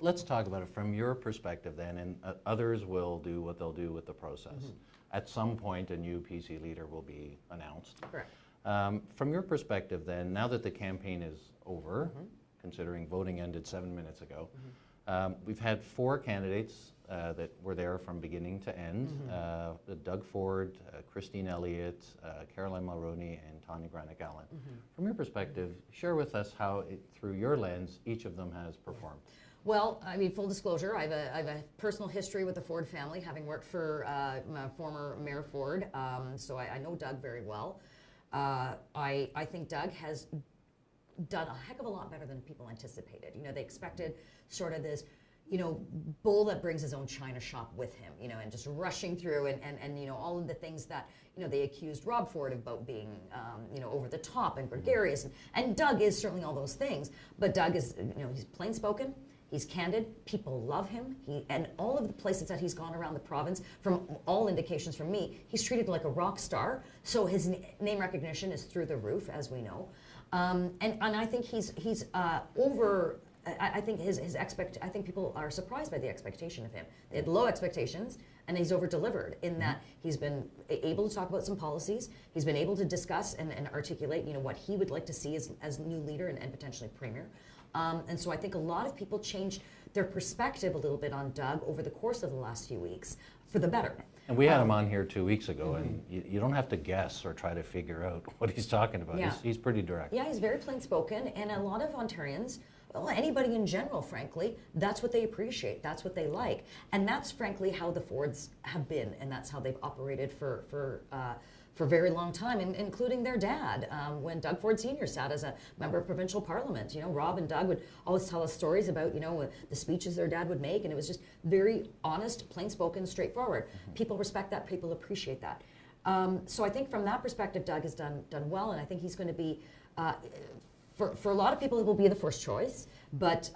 let's talk about it from your perspective then, and others will do what they'll do with the process. At some point, a new PC leader will be announced. Correct. From your perspective then, now that the campaign is over, considering voting ended 7 minutes ago, we've had 4 candidates that were there from beginning to end. Doug Ford, Christine Elliott, Caroline Mulroney, and Tanya Granick-Allen. From your perspective, share with us how, through your lens, each of them has performed. Well, I mean, full disclosure, I have a personal history with the Ford family, having worked for former Mayor Ford, so I know Doug very well. I think Doug has done a heck of a lot better than people anticipated. You know, they expected sort of this, you know, bull that brings his own china shop with him, you know, and just rushing through and you know, all of the things that, you know, they accused Rob Ford about being, you know, over the top and gregarious. And Doug is certainly all those things, but Doug is, you know, he's plain spoken. He's candid. People love him. And all of the places that he's gone around the province, from all indications from me, he's treated like a rock star. So his name recognition is through the roof, as we know. And I think he's over. I think I think people are surprised by the expectation of him. They had low expectations, and he's over-delivered in that he's been able to talk about some policies. He's been able to discuss and articulate, you know, what he would like to see as new leader and potentially premier. And so I think a lot of people changed their perspective a little bit on Doug over the course of the last few weeks for the better. And we had him on here 2 weeks ago, and you don't have to guess or try to figure out what he's talking about. Yeah. He's pretty direct. Yeah, he's very plain spoken, and a lot of Ontarians, well, anybody in general, frankly, that's what they appreciate. That's what they like, and that's frankly how the Fords have been, and that's how they've operated for a very long time, including their dad. When Doug Ford Sr. sat as a member of provincial parliament, you know, Rob and Doug would always tell us stories about, you know, the speeches their dad would make, and it was just very honest, plain-spoken, straightforward. People respect that. People appreciate that. So I think from that perspective, Doug has done well, and I think he's going to be, for a lot of people, it will be the first choice, but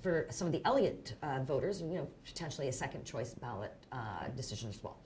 for some of the Elliott voters, you know, potentially a second choice ballot decision as well.